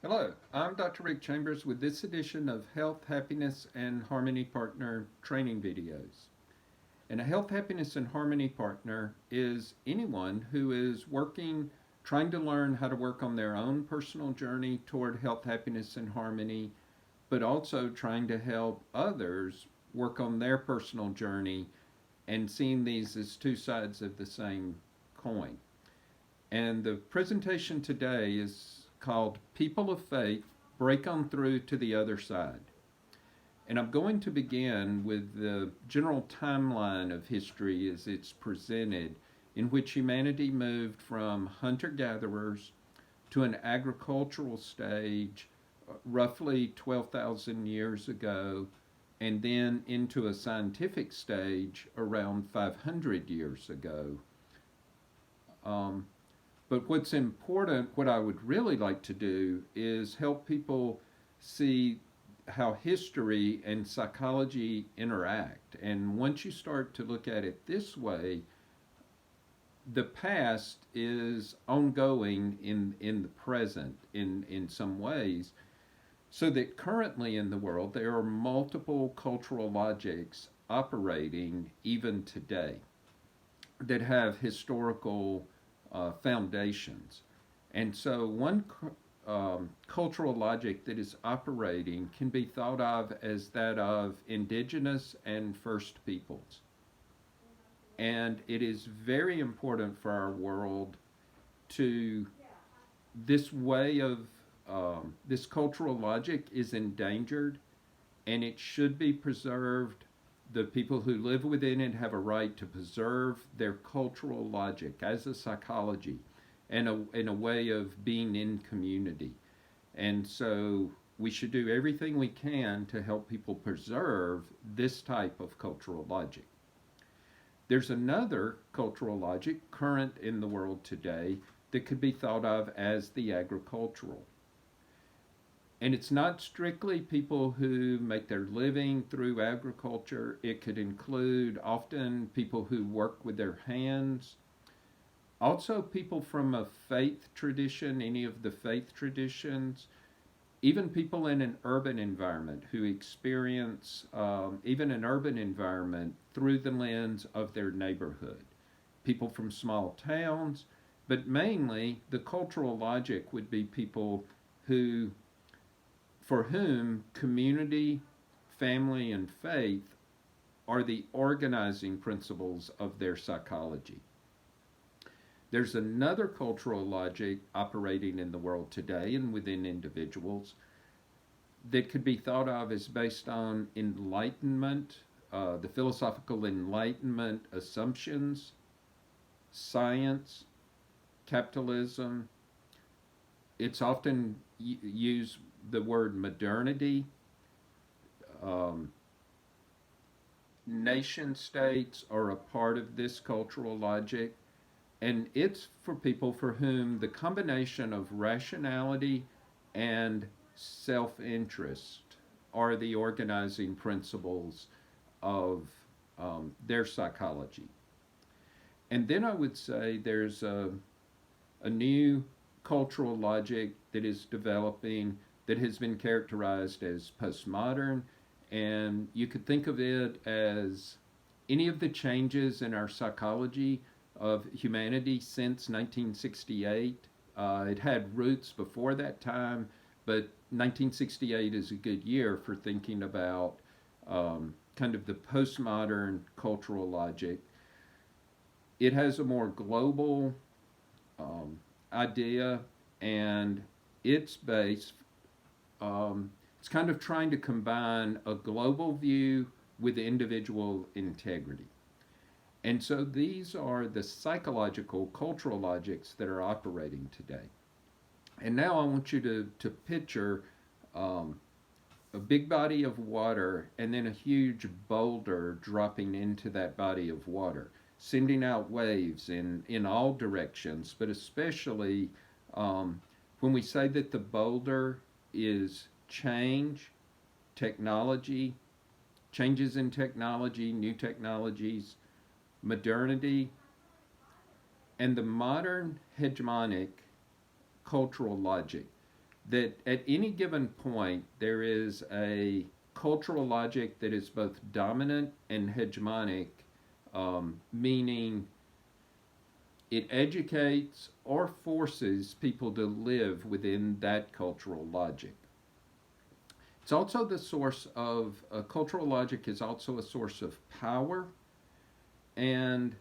Hello, I'm Dr. Rick Chambers with this edition of Health, Happiness, and Harmony Partner training videos. And a Health, Happiness, and Harmony Partner is anyone who is trying to learn how to work on their own personal journey toward health, happiness, and harmony, but also trying to help others work on their personal journey and seeing these as two sides of the same coin. And the presentation today is called People of Faith Break On Through to the Other Side. And I'm going to begin with the general timeline of history as it's presented, in which humanity moved from hunter gatherers to an agricultural stage roughly 12,000 years ago, and then into a scientific stage around 500 years ago. Um, but what's important, what I would really like to do, is help people see how history and psychology interact. And once you start to look at it this way, the past is ongoing in the present in some ways. So that currently in the world, there are multiple cultural logics operating even today that have historical foundations. And so, one cultural logic that is operating can be thought of as that of indigenous and first peoples. And it is very important for our world to this way of this cultural logic is endangered and it should be preserved. The people who live within it have a right to preserve their cultural logic as a psychology and in a way of being in community. And so we should do everything we can to help people preserve this type of cultural logic. There's another cultural logic current in the world today that could be thought of as the agricultural. And it's not strictly people who make their living through agriculture. It could include often people who work with their hands. Also, people from a faith tradition, any of the faith traditions. Even people in an urban environment who experience even an urban environment through the lens of their neighborhood. People from small towns, but mainly the cultural logic would be people who for whom community, family, and faith are the organizing principles of their psychology. There's another cultural logic operating in the world today and within individuals that could be thought of as based on enlightenment, the philosophical enlightenment assumptions, science, capitalism. It's often used the word modernity. Um, Nation states are a part of this cultural logic, and it's for people for whom the combination of rationality and self interest are the organizing principles of their psychology. And then I would say there's a new cultural logic that is developing that has been characterized as postmodern, and you could think of it as any of the changes in our psychology of humanity since 1968. It had roots before that time, but 1968 is a good year for thinking about kind of the postmodern cultural logic. It has a more global idea, and its base, it's kind of trying to combine a global view with individual integrity. And so these are the psychological, cultural logics that are operating today. And now I want you to picture um, a big body of water and then a huge boulder dropping into that body of water, sending out waves in all directions, but especially when we say that the boulder is change, technology, changes in technology, new technologies, modernity, and the modern hegemonic cultural logic. that at any given point there is a cultural logic that is both dominant and hegemonic, meaning it educates or forces people to live within that cultural logic. It's also the source of cultural logic is also a source of power, and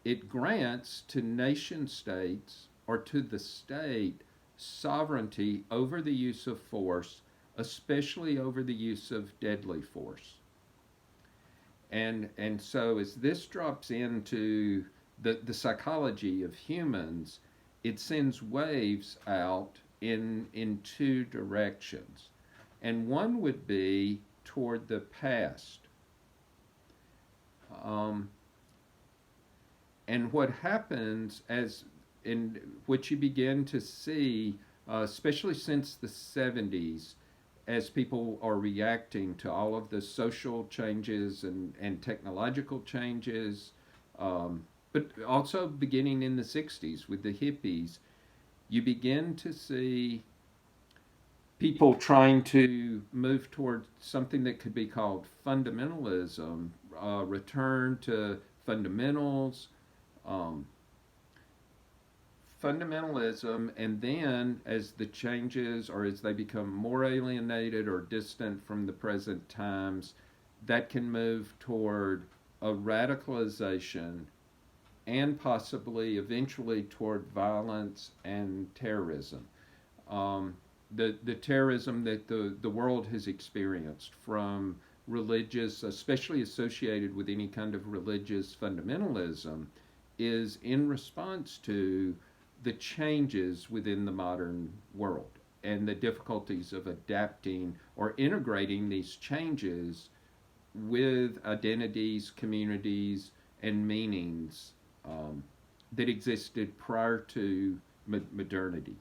it grants to nation states or to the state sovereignty over the use of force, especially over the use of deadly force. And so as this drops into the psychology of humans, it sends waves out in two directions. And one would be toward the past. Um, and what happens as in what you begin to see, especially since the 70s, as people are reacting to all of the social changes and technological changes, but also beginning in the 60s with the hippies, you begin to see people trying to move toward something that could be called fundamentalism, return to fundamentals, um, fundamentalism, and then as the changes or as they become more alienated or distant from the present times, that can move toward a radicalization and possibly eventually toward violence and terrorism. Um, the terrorism that the world has experienced from religious, especially associated with any kind of religious fundamentalism, is in response to the changes within the modern world and the difficulties of adapting or integrating these changes with identities, communities, and meanings that existed prior to modernity.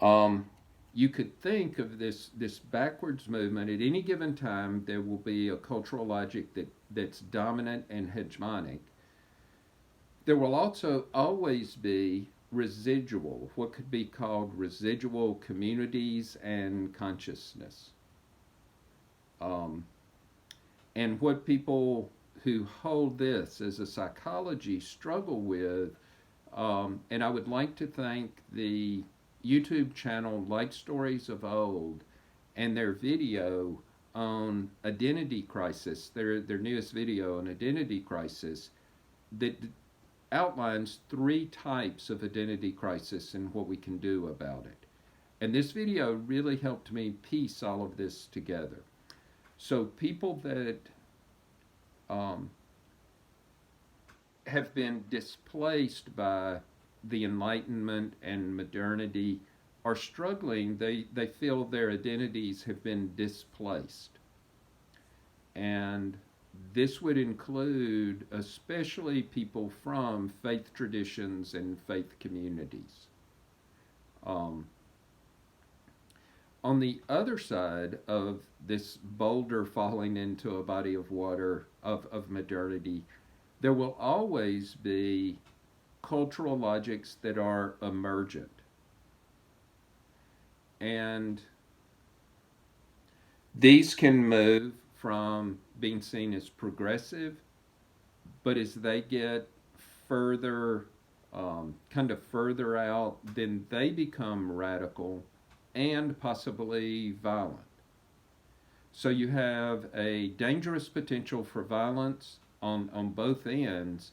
Um, you could think of this backwards movement. At any given time, there will be a cultural logic that's dominant and hegemonic. There will also always be residual, what could be called residual communities and consciousness. Um, and what people who hold this as a psychology struggle with, and I would like to thank the YouTube channel Light Stories of Old and their video on identity crisis, their newest video on identity crisis, that outlines three types of identity crisis and what we can do about it. And this video really helped me piece all of this together. So people that um, have been displaced by the Enlightenment and modernity are struggling. They feel their identities have been displaced. And this would include especially people from faith traditions and faith communities. Um, on the other side of this boulder falling into a body of water of modernity, there will always be cultural logics that are emergent. And these can move from being seen as progressive, but as they get further, kind of further out, then they become radical and possibly violent. So you have a dangerous potential for violence on both ends,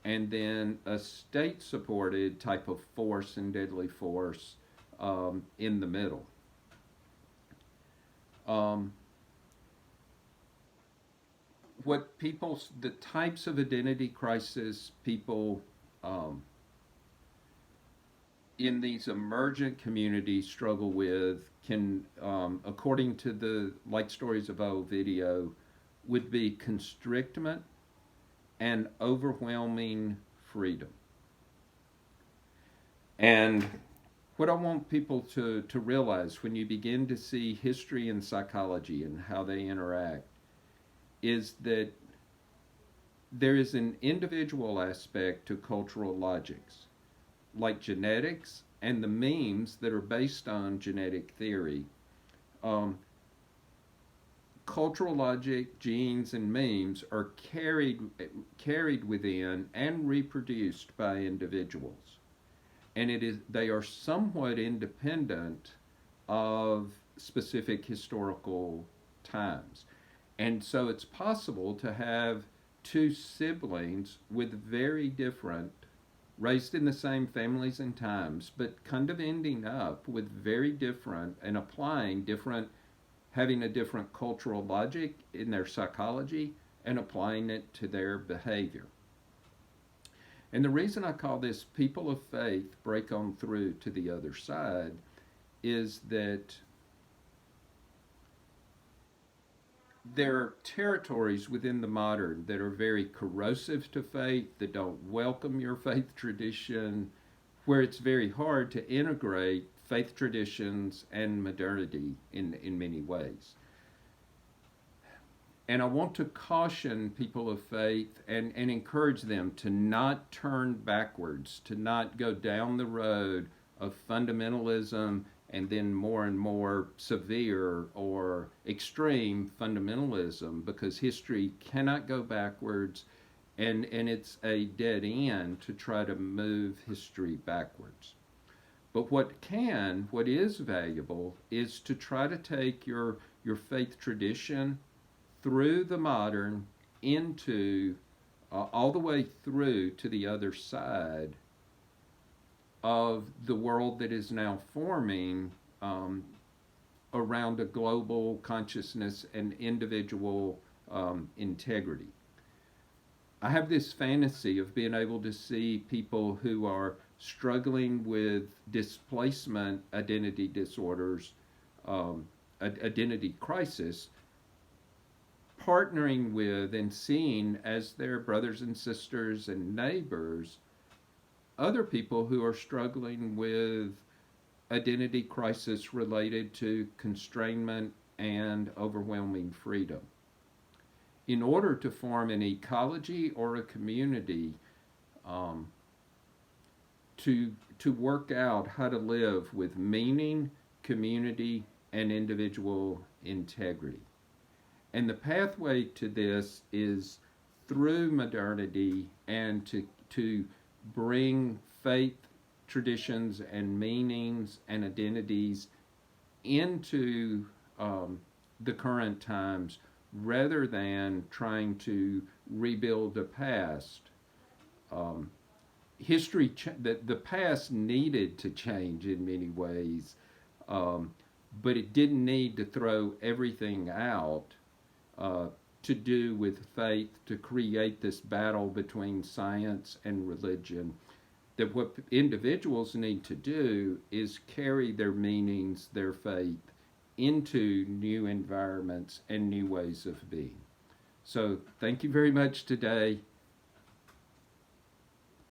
and then a state supported type of force and deadly force in the middle. Um, what people, the types of identity crisis people um, in these emergent communities struggle with can, according to the Light Stories of Old video, would be constrictment and overwhelming freedom. And what I want people to realize when you begin to see history and psychology and how they interact is that there is an individual aspect to cultural logics. Like genetics, and the memes that are based on genetic theory. Um, Cultural logic, genes, and memes are carried within and reproduced by individuals, and they are somewhat independent of specific historical times. And so it's possible to have two siblings with very different, raised in the same families and times, but kind of ending up with very different and applying different, having a different cultural logic in their psychology and applying it to their behavior. And the reason I call this people of faith break on through to the other side is that there are territories within the modern that are very corrosive to faith, that don't welcome your faith tradition, where it's very hard to integrate faith traditions and modernity in many ways. And I want to caution people of faith and encourage them to not turn backwards, to not go down the road of fundamentalism and then more and more severe or extreme fundamentalism, because history cannot go backwards, and it's a dead end to try to move history backwards. But what is valuable is to try to take your faith tradition through the modern into all the way through to the other side of the world that is now forming around a global consciousness and individual integrity. I have this fantasy of being able to see people who are struggling with displacement identity disorders, identity crisis, partnering with and seeing as their brothers and sisters and neighbors other people who are struggling with identity crisis related to constrainment and overwhelming freedom. In order to form an ecology or a community, to work out how to live with meaning, community, and individual integrity. And the pathway to this is through modernity and to bring faith traditions and meanings and identities into the current times, rather than trying to rebuild the past. The past needed to change in many ways, but it didn't need to throw everything out to do with faith, to create this battle between science and religion. That what individuals need to do is carry their meanings, their faith, into new environments and new ways of being. So thank you very much today.